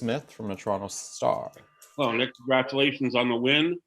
Smith from the Toronto Star. Well, Nick, congratulations on the win.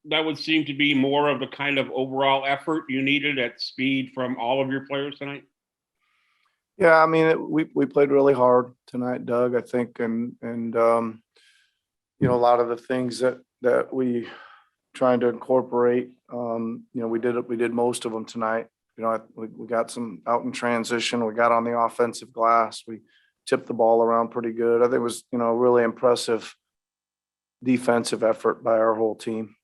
That would seem to be more of the kind of overall effort you needed at speed from all of your players tonight. Yeah, I mean, we played really hard tonight, Doug, I think, and you know, a lot of the things that we trying to incorporate, you know, we did most of them tonight. You know, we got some out in transition. We got on the offensive glass. We tipped the ball around pretty good. I think it was, you know, a really impressive defensive effort by our whole team.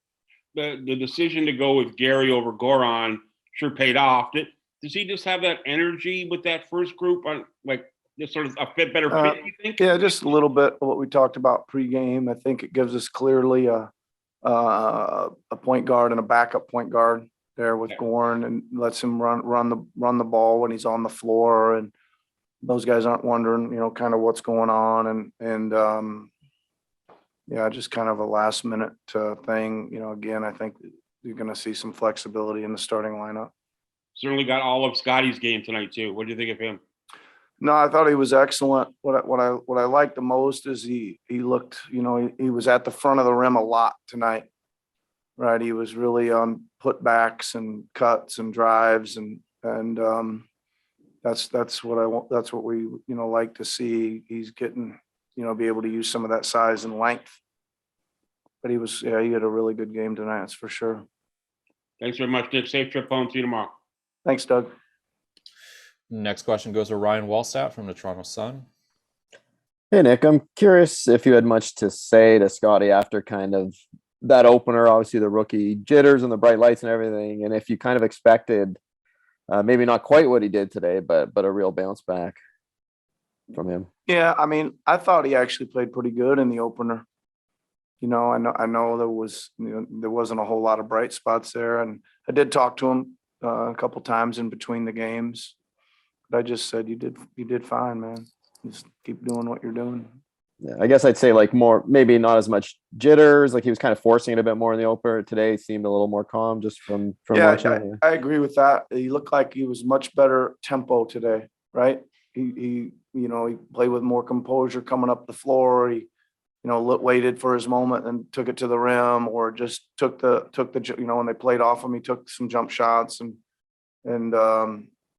The decision to go with Gary over Goran sure paid off. Does he just have that energy with that first group on, like, just sort of a better fit, you think? Yeah, just a little bit of what we talked about pregame. I think it gives us clearly a point guard and a backup point guard there with Goran, and lets him run the ball when he's on the floor, and those guys aren't wondering, you know, kind of what's going on, and yeah, just kind of a last minute thing. You know, again, I think you're going to see some flexibility in the starting lineup. Certainly got all of Scottie's game tonight too. What do you think of him? No, I thought he was excellent. What I liked the most is he looked, you know, he was at the front of the rim a lot tonight, right? He was really on putbacks and cuts and drives, and that's what we, you know, like to see. He's getting, you know, be able to use some of that size and length. But he had a really good game tonight, that's for sure. Thanks very much, Nick. Safe trip home. See you tomorrow. Thanks, Doug. Next question goes to Ryan Wallstat from the Toronto Sun. Hey, Nick, I'm curious if you had much to say to Scottie after kind of that opener, obviously the rookie jitters and the bright lights and everything, and if you kind of expected maybe not quite what he did today, but a real bounce back from him. Yeah, I mean, I thought he actually played pretty good in the opener. You know, I know there wasn't a whole lot of bright spots there, and I did talk to him a couple times in between the games. But I just said, you did fine, man. Just keep doing what you're doing. Yeah, I guess I'd say like more, maybe not as much jitters. Like he was kind of forcing it a bit more in the opener. Today seemed a little more calm just from watching. I agree with that. He looked like he was much better tempo today, right? He you know, he played with more composure coming up the floor. He, you know, waited for his moment and took it to the rim, or just took the, you know, when they played off him, he took some jump shots, and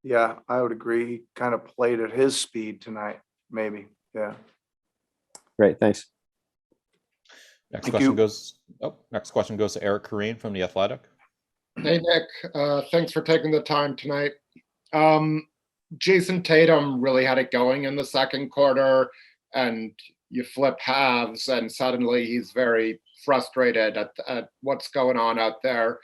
yeah, I would agree. He kind of played at his speed tonight, maybe. Yeah. Great. Thanks. Next question goes to Eric Kareen from The Athletic. Hey, Nick. Thanks for taking the time tonight. Jason Tatum really had it going in the second quarter, and you flip halves and suddenly he's very frustrated at what's going on out there.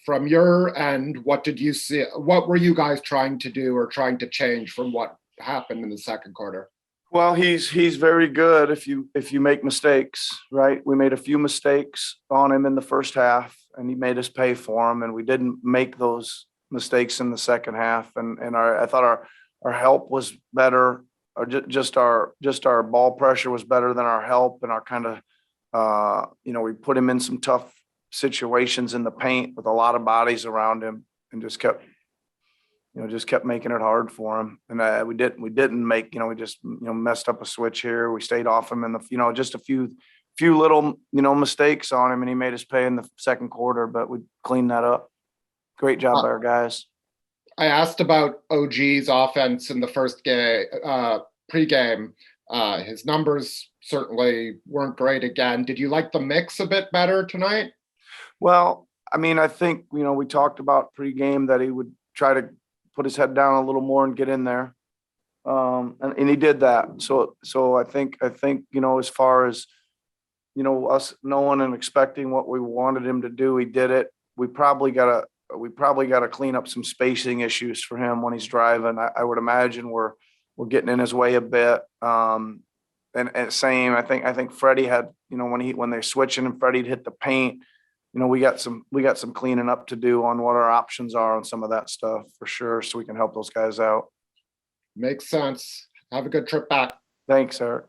From your end, what did you see? What were you guys trying to do or trying to change from what happened in the second quarter? Well, he's very good if you make mistakes, right? We made a few mistakes on him in the first half, and he made us pay for them, and we didn't make those mistakes in the second half. And I thought our help was better, or just our ball pressure was better than our help, and our kind of you know, we put him in some tough situations in the paint with a lot of bodies around him, and just kept making it hard for him. And we didn't make, you know, we just, you know, messed up a switch here. We stayed off him in the, you know, just a few little, you know, mistakes on him, and he made us pay in the second quarter, but we cleaned that up. Great job by our guys. I asked about OG's offense in the first game, pregame. His numbers certainly weren't great again. Did you like the mix a bit better tonight? Well, I mean, I think, you know, we talked about pregame that he would try to put his head down a little more and get in there. And he did that. So I think, you know, as far as, you know, us knowing and expecting what we wanted him to do, he did it. We probably got to clean up some spacing issues for him when he's driving. I would imagine we're getting in his way a bit. And same, I think Freddie had, you know, when they're switching and Freddie'd hit the paint, you know, we got some cleaning up to do on what our options are on some of that stuff for sure, so we can help those guys out. Makes sense. Have a good trip back. Thanks, Eric.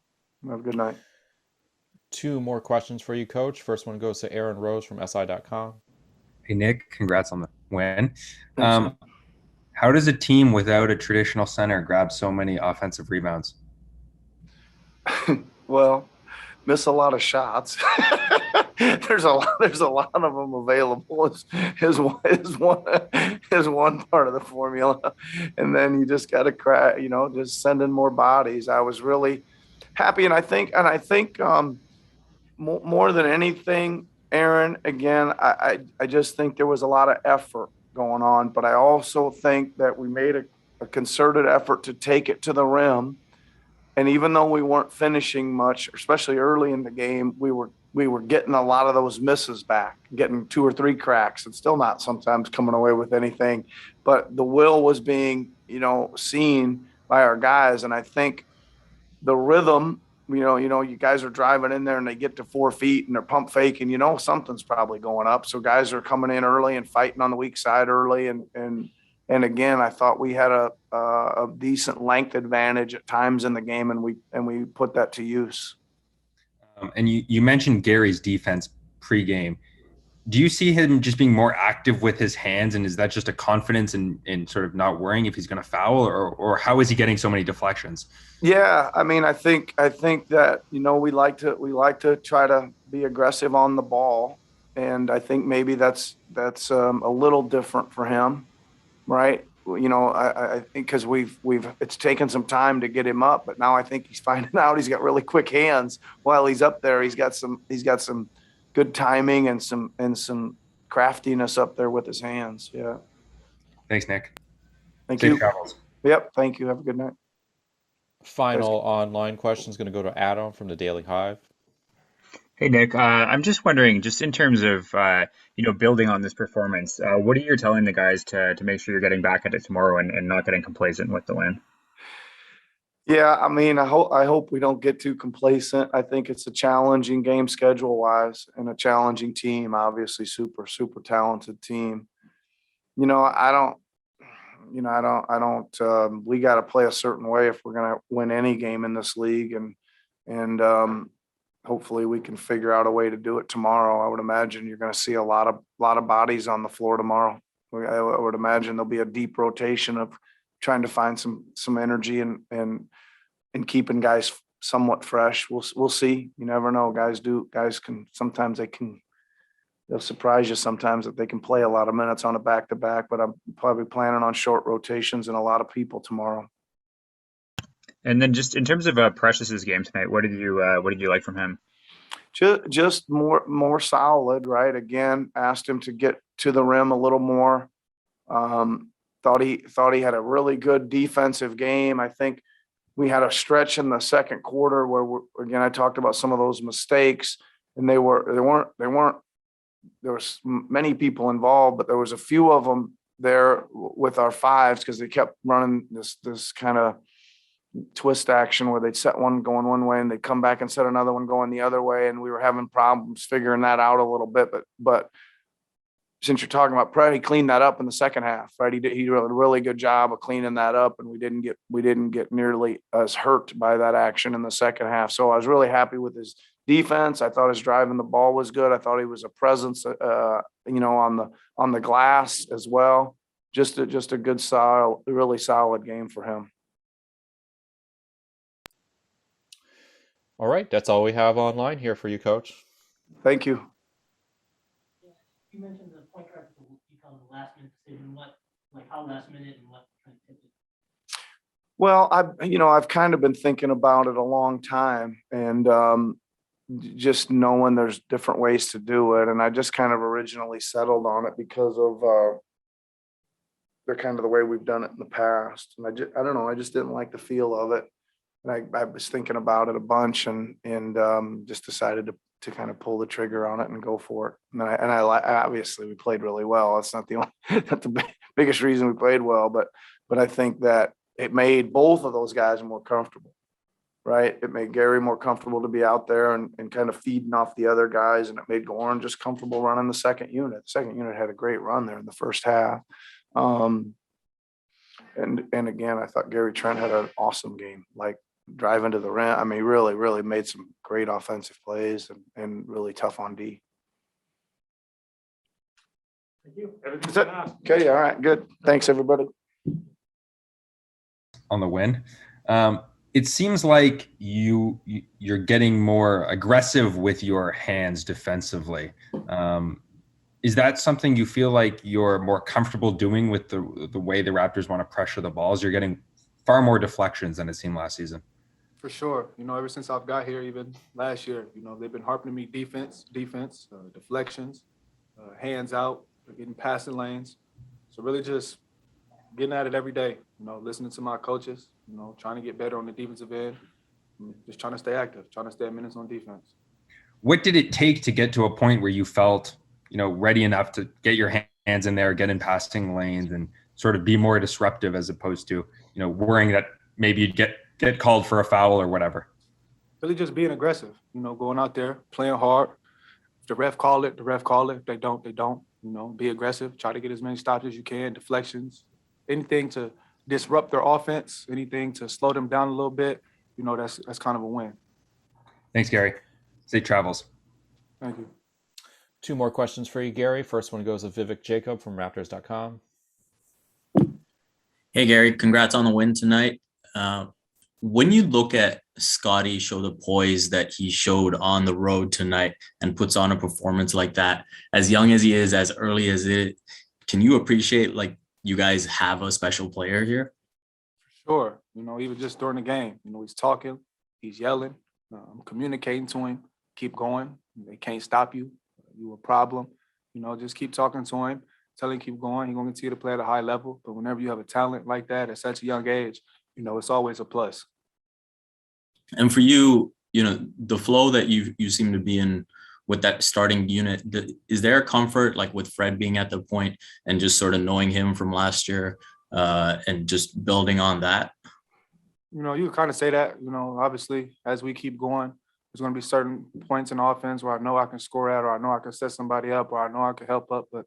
Have a good night. 2 more questions for you, Coach. First one goes to Aaron Rose from SI.com. Hey, Nick, congrats on the win. Thanks, how does a team without a traditional center grab so many offensive rebounds? Well, miss a lot of shots. There's a lot of them available. Is one part of the formula, and then you just got to crack. Just send in more bodies. I was really happy, and I think more than anything, Aaron. Again, I just think there was a lot of effort going on, but I also think that we made a concerted effort to take it to the rim. And even though we weren't finishing much, especially early in the game, we were getting a lot of those misses back, getting 2 or 3 cracks, and still not sometimes coming away with anything. But the will was being, seen by our guys, and I think the rhythm. You guys are driving in there and they get to 4 feet and they're pump faking. Something's probably going up. So guys are coming in early and fighting on the weak side early, and again, I thought we had a decent length advantage at times in the game, and we put that to use. And you mentioned Gary's defense pregame. Do you see him just being more active with his hands, and is that just a confidence in sort of not worrying if he's going to foul, or how is he getting so many deflections? Yeah, I mean, I think that we like to try to be aggressive on the ball, and I think maybe that's a little different for him. Right. I think because it's taken some time to get him up, but now I think he's finding out he's got really quick hands while he's up there. He's got some good timing and some craftiness up there with his hands. Yeah. Thanks, Nick. Thank Safe you. travels. Yep. Thank you. Have a good night. Final online question is going to go to Adam from the Daily Hive. Hey Nick, I'm just wondering, just in terms of building on this performance, what are you telling the guys to make sure you're getting back at it tomorrow and not getting complacent with the win? Yeah, I mean, I hope we don't get too complacent. I think it's a challenging game schedule wise and a challenging team. Obviously, super talented team. I don't. We got to play a certain way if we're going to win any game in this league, and hopefully we can figure out a way to do it tomorrow. I would imagine you're going to see a lot of bodies on the floor tomorrow. I would imagine there'll be a deep rotation of trying to find some energy and keeping guys somewhat fresh. We'll see. You never know. Guys can sometimes they'll surprise you sometimes that they can play a lot of minutes on a back-to-back, but I'm probably planning on short rotations and a lot of people tomorrow. And then just in terms of Precious's game tonight, what did you like from him? Just more solid, right? Again, asked him to get to the rim a little more. Thought he had a really good defensive game. I think we had a stretch in the second quarter where again I talked about some of those mistakes, and there was many people involved, but there was a few of them there with our fives because they kept running this kind of twist action where they'd set one going one way and they'd come back and set another one going the other way, and we were having problems figuring that out a little bit. But since you're talking about Pratt, he cleaned that up in the second half, right? He did a really good job of cleaning that up, and we didn't get nearly as hurt by that action in the second half. So I was really happy with his defense. I thought his driving the ball was good. I thought he was a presence, on the glass as well. Just a good, solid, really solid game for him. All right, that's all we have online here for you, Coach. Thank you. You mentioned the point guard become the last minute decision. How last minute and what kind of tipped it? Well, I've kind of been thinking about it a long time, and just knowing there's different ways to do it, and I just kind of originally settled on it because of the kind of the way we've done it in the past, and I don't know, I just didn't like the feel of it, and I was thinking about it a bunch, and just decided to kind of pull the trigger on it and go for it. And I obviously we played really well. That's not the biggest reason we played well, but I think that it made both of those guys more comfortable, right? It made Gary more comfortable to be out there and kind of feeding off the other guys, and it made Goran just comfortable running the second unit. The second unit had a great run there in the first half. And again, I thought Gary Trent had an awesome game, like driving to the rim. I mean, really made some great offensive plays and really tough on D. Thank you. Okay. All right. Good. Thanks, everybody. On the win. it seems like you're getting more aggressive with your hands defensively. Is that something you feel like you're more comfortable doing with the way the Raptors want to pressure the balls? You're getting far more deflections than it seemed last season. For sure. Ever since I've got here, even last year, they've been harping to me defense, deflections, hands out, getting passing lanes. So really just getting at it every day, listening to my coaches, trying to get better on the defensive end, just trying to stay active, trying to stay at minutes on defense. What did it take to get to a point where you felt, ready enough to get your hands in there, get in passing lanes and sort of be more disruptive as opposed to, worrying that maybe you'd get called for a foul or whatever? Really just being aggressive, going out there, playing hard. If the ref call it, the ref call it. If they don't, they don't. Be aggressive, try to get as many stops as you can, deflections, anything to disrupt their offense, anything to slow them down a little bit, that's kind of a win. Thanks, Gary. Safe travels. Thank you. 2 more questions for you, Gary. First one goes to Vivek Jacob from Raptors.com. Hey, Gary, congrats on the win tonight. When you look at Scottie show the poise that he showed on the road tonight and puts on a performance like that, as young as he is, as early as it, can you appreciate like you guys have a special player here? For sure. Even just during the game, he's talking, he's yelling, I'm communicating to him, keep going. They can't stop you. You a problem. Just keep talking to him, tell him keep going. He's going to continue to play at a high level. But whenever you have a talent like that at such a young age, it's always a plus. And for you, the flow that you seem to be in with that starting unit, is there a comfort like with Fred being at the point and just sort of knowing him from last year and just building on that? You kind of say that, obviously as we keep going, there's going to be certain points in offense where I know I can score at, or I know I can set somebody up, or I know I can help up. But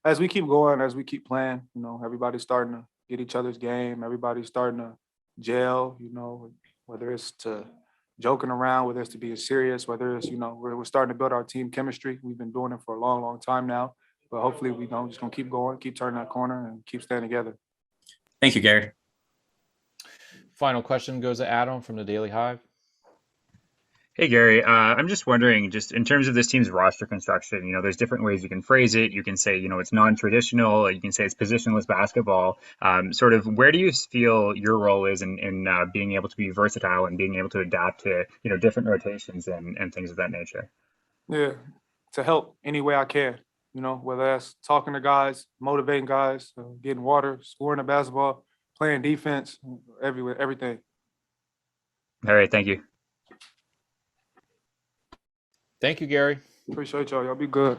as we keep going, as we keep playing, everybody's starting to get each other's game. Everybody's starting to gel, whether it's to joking around, whether it's to being serious, whether it's, we're starting to build our team chemistry. We've been doing it for a long, long time now. But hopefully we just going to keep going, keep turning that corner and keep staying together. Thank you, Gary. Final question goes to Adam from the Daily Hive. Hey, Gary, I'm just wondering, just in terms of this team's roster construction, there's different ways you can phrase it. You can say, it's non-traditional. You can say it's positionless basketball. Sort of where do you feel your role is in being able to be versatile and being able to adapt to, different rotations and things of that nature? Yeah, to help any way I can, whether that's talking to guys, motivating guys, getting water, scoring the basketball, playing defense, everywhere, everything. All right, thank you. Thank you, Gary. Appreciate y'all. Y'all be good.